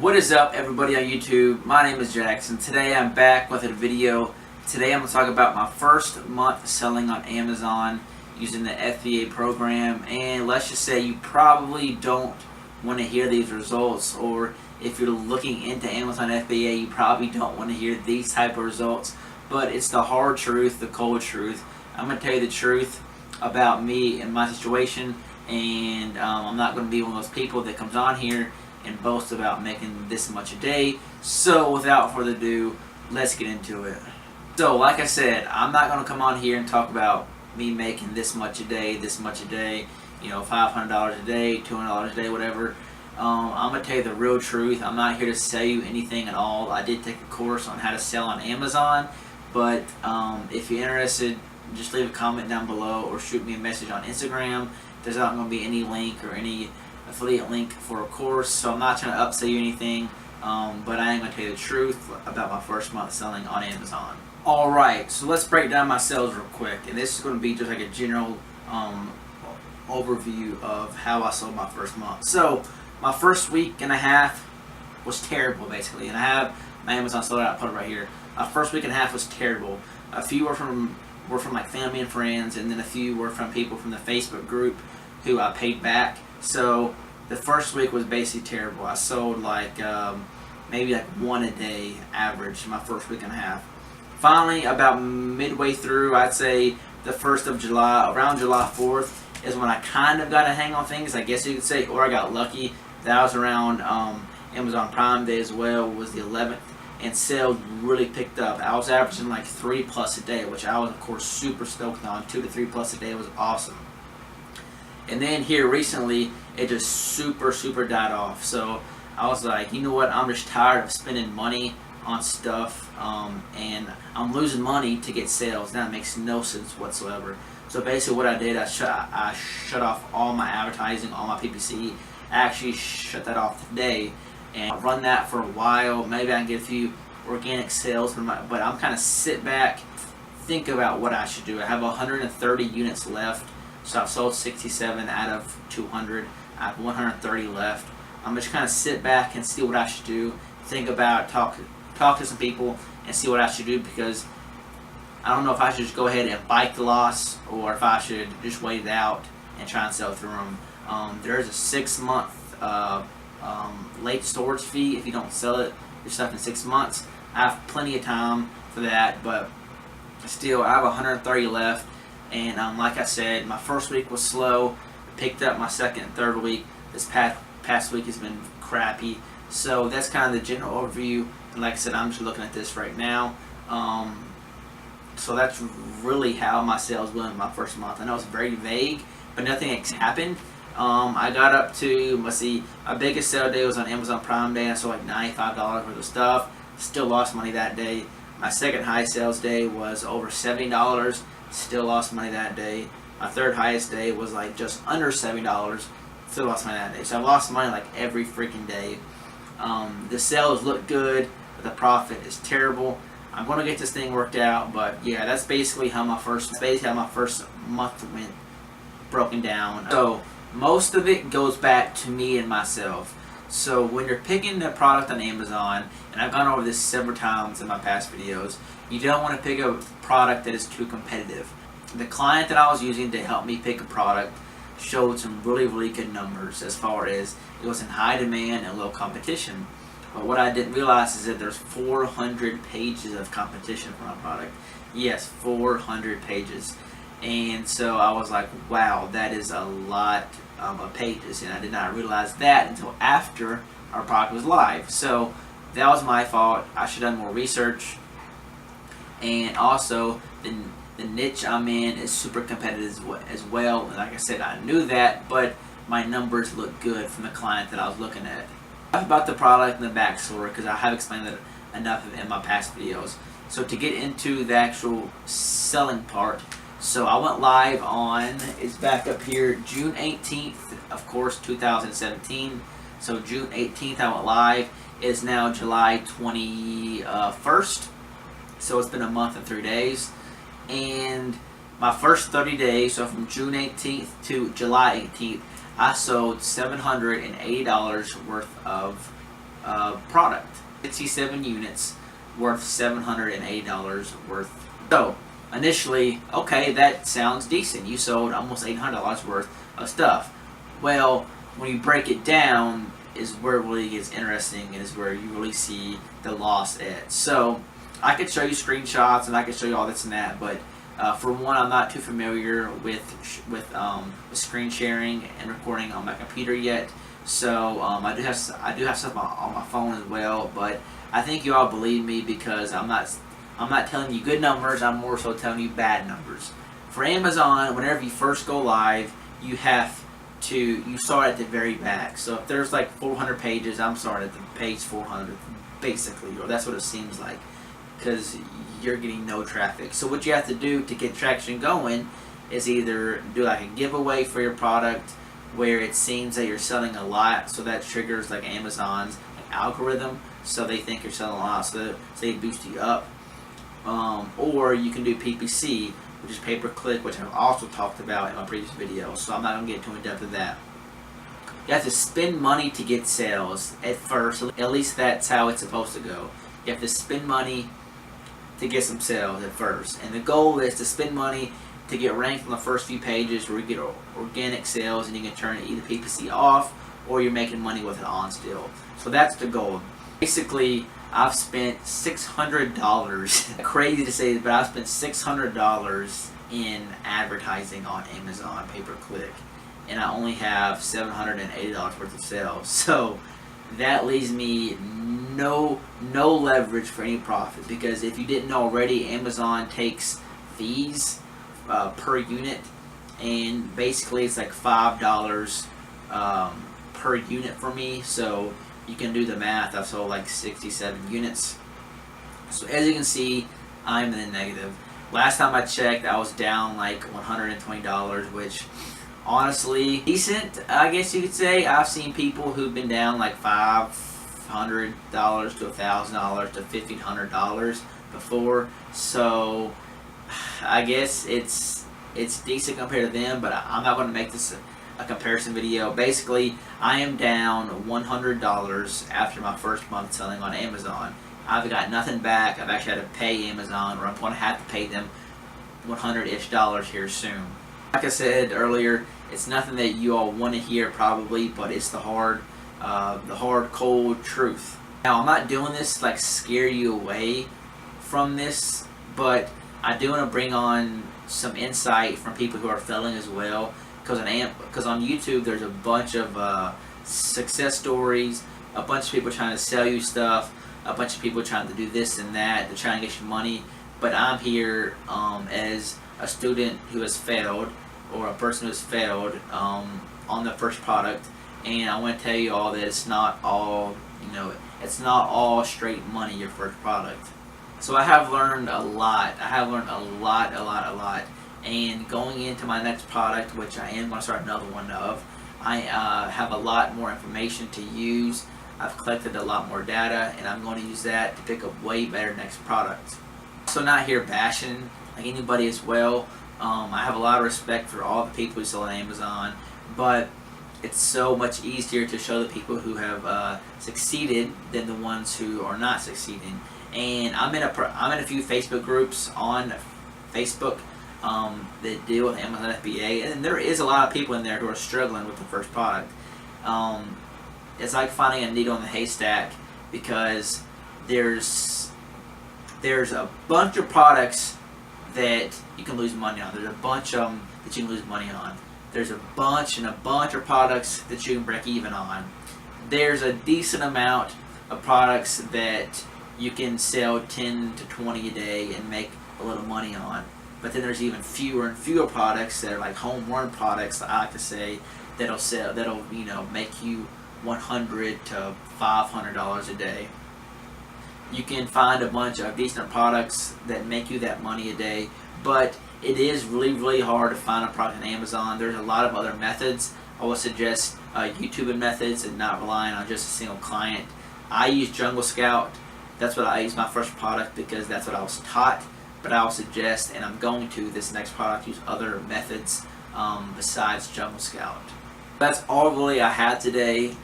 What is up, everybody on YouTube? My name is Jackson. Today I'm back with a video. Today I'm going to talk about my first month selling on Amazon using the FBA program. And let's just say you probably don't want to hear these results, or if you're looking into Amazon FBA, you probably don't want to hear these type of results. But it's the hard truth, the cold truth. I'm going to tell you the truth about me and my situation, and I'm not going to be one of those people that comes on here and boast about making this much a day. So without further ado, let's get into it. So like I said, I'm not going to come on here and talk about me making this much a day, you know, $500 a day, $200 a day, whatever. I'm going to tell you the real truth. I'm not here to sell you anything at all. I did take a course on how to sell on Amazon, but if you're interested, just leave a comment down below or shoot me a message on Instagram. There's not going to be any link or any affiliate link for a course, so I'm not trying to upsell you anything, but I am going to tell you the truth about my first month selling on Amazon. Alright, so let's break down my sales real quick, and this is going to be just like a general overview of how I sold my first month. So my first week and a half was terrible, basically, and I have my Amazon sold out, put it right here. My first week and a half was terrible. A few were from like family and friends, and then a few were from people from the Facebook group who I paid back. So the first week was basically terrible. I sold like maybe like one a day average my first week and a half. Finally, about midway through, I'd say the 1st of July, around July 4th, is when I kind of got a hang on things, I guess you could say, or I got lucky. That was around Amazon Prime Day as well, was the 11th, and sales really picked up. I was averaging like 3+ a day, which I was of course super stoked on. 2 to 3+ a day was awesome. And then here recently, it just super died off. So I was like, you know what, I'm just tired of spending money on stuff, and I'm losing money to get sales. That makes no sense whatsoever. So basically what I did, I shut off all my advertising, all my PPC. I actually shut that off today, and I'll run that for a while. Maybe I can get a few organic sales, but I'm kind of sit back, think about what I should do. I have 130 units left. So I've sold 67 out of 200. I have 130 left. I'm just kind of sit back and see what I should do. Think about, talk to some people and see what I should do, because I don't know if I should just go ahead and bite the loss, or if I should just wait it out and try and sell through them. There's a 6-month late storage fee if you don't sell it your stuff in 6 months. I have plenty of time for that, but still, I have 130 left. And like I said, my first week was slow. Picked up my second and third week. This past week has been crappy. So that's kind of the general overview. And like I said, I'm just looking at this right now. So that's really how my sales went in my first month. I know it's very vague, but nothing has happened. I got up to, let's see, my biggest sale day was on Amazon Prime Day. I sold like $95 worth of stuff. Still lost money that day. My second high sales day was over $70. Still lost money that day. My third highest day was like just under $70. Still lost money that day. So I've lost money like every freaking day. The sales look good, but the profit is terrible. I'm gonna get this thing worked out, but yeah, that's basically how my first month went, broken down. So most of it goes back to me and myself. So when you're picking a product on Amazon, and I've gone over this several times in my past videos, you don't want to pick a product that is too competitive. The client that I was using to help me pick a product showed some really good numbers as far as it was in high demand and low competition. But what I didn't realize is that there's 400 pages of competition for my product. Yes, 400 pages. And so I was like, wow, that is a lot of pages, and I did not realize that until after our product was live. So that was my fault. I should have done more research. And also, the niche I'm in is super competitive as well. And like I said, I knew that, but my numbers look good from the client that I was looking at. About the product and the backstory, because I have explained that enough in my past videos. So to get into the actual selling part, so I went live on, it's back up here, June 18th, of course, 2017. So June 18th I went live. It is now July 21st. So it's been a month and 3 days. And my first 30 days, so from June 18th to July 18th, I sold $780 worth of product. 67 units worth $780 worth. So initially, okay, that sounds decent. You sold almost $800 worth of stuff. Well, when you break it down is where it really gets interesting, and is where you really see the loss at. So I could show you screenshots and I could show you all this and that, but for one, I'm not too familiar with screen sharing and recording on my computer yet. So I do have stuff on my phone as well, but I think you all believe me because I'm not telling you good numbers. I'm more so telling you bad numbers. For Amazon, whenever you first go live, you start at the very back. So if there's like 400 pages, I'm starting at the page 400, basically, or that's what it seems like, because you're getting no traffic. So what you have to do to get traction going is either do like a giveaway for your product where it seems that you're selling a lot, so that triggers like Amazon's algorithm, so they think you're selling a lot, so they boost you up. Or you can do PPC, which is pay-per-click, which I've also talked about in my previous video, so I'm not going to get too in depth of that. You have to spend money to get sales at first. At least that's how it's supposed to go. You have to spend money to get some sales at first, and the goal is to spend money to get ranked on the first few pages where you get organic sales, and you can turn either PPC off or you're making money with it on still. So that's the goal. Basically, I've spent $600. Crazy to say, but I've spent $600 in advertising on Amazon pay-per-click, and I only have $780 worth of sales. So that leaves me no leverage for any profit, because if you didn't know already, Amazon takes fees per unit, and basically it's like $5 per unit for me. So you can do the math. I've sold like 67 units. So as you can see, I'm in the negative. Last time I checked, I was down like $120, which honestly decent, I guess you could say. I've seen people who've been down like $500 to $1,000 to $1,500 before. So I guess it's decent compared to them, but I'm not going to make this a comparison video. Basically, I am down $100 after my first month selling on Amazon. I've got nothing back. I've actually had to pay Amazon, or I'm going to have to pay them $100-ish here soon. Like I said earlier, it's nothing that you all want to hear probably, but it's the hard, cold truth. Now, I'm not doing this to like scare you away from this, but I do want to bring on some insight from people who are failing as well. Because on YouTube, there's a bunch of success stories, a bunch of people trying to sell you stuff, a bunch of people trying to do this and that to try and get you money. But I'm here as a student who has failed, or a person who has failed on the first product, and I want to tell you all that it's not all, it's not all straight money, your first product. So I have learned a lot. I have learned a lot. And going into my next product, which I am going to start another one of, I have a lot more information to use. I've collected a lot more data, and I'm going to use that to pick up way better next products. So not here bashing like anybody as well. I have a lot of respect for all the people who sell on Amazon, but it's so much easier to show the people who have succeeded than the ones who are not succeeding. And I'm in a few Facebook groups on Facebook that deal with Amazon FBA, and there is a lot of people in there who are struggling with the first product. It's like finding a needle in the haystack, because there's a bunch of products that you can lose money on. There's a bunch of them that you can lose money on. There's a bunch of products that you can break even on. There's a decent amount of products that you can sell 10 to 20 a day and make a little money on. But then there's even fewer and fewer products that are like home run products, I like to say, that'll make you $100 to $500 a day. You can find a bunch of decent products that make you that money a day, but it is really hard to find a product on Amazon. There's a lot of other methods. I would suggest YouTubing methods and not relying on just a single client. I use Jungle Scout. That's what I use my first product, because that's what I was taught. But I will suggest, and I'm going to this next product, use other methods besides Jungle Scout. That's all really I had today.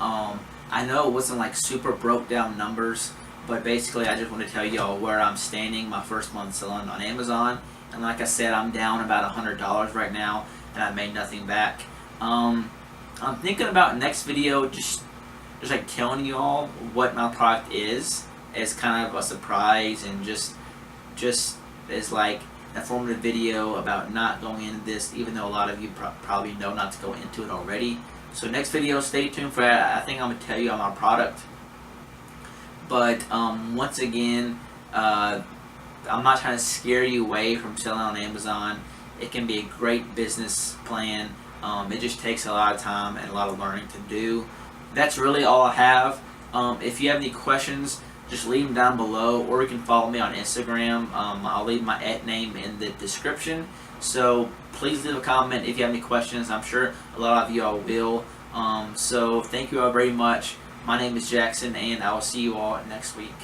I know it wasn't like super broke down numbers, but basically I just want to tell y'all where I'm standing my first month selling on Amazon. And like I said, I'm down about $100 right now, and I made nothing back. I'm thinking about next video just like telling you all what my product is as kind of a surprise, and just as like an informative video about not going into this, even though a lot of you probably know not to go into it already. So next video, stay tuned for that. I think I'm gonna tell you on my product. But once again, I'm not trying to scare you away from selling on Amazon. It can be a great business plan. It just takes a lot of time and a lot of learning to do. That's really all I have. If you have any questions, just leave them down below, or you can follow me on Instagram. I'll leave my @name in the description. So please leave a comment if you have any questions. I'm sure a lot of you all will. So thank you all very much. My name is Jackson, and I will see you all next week.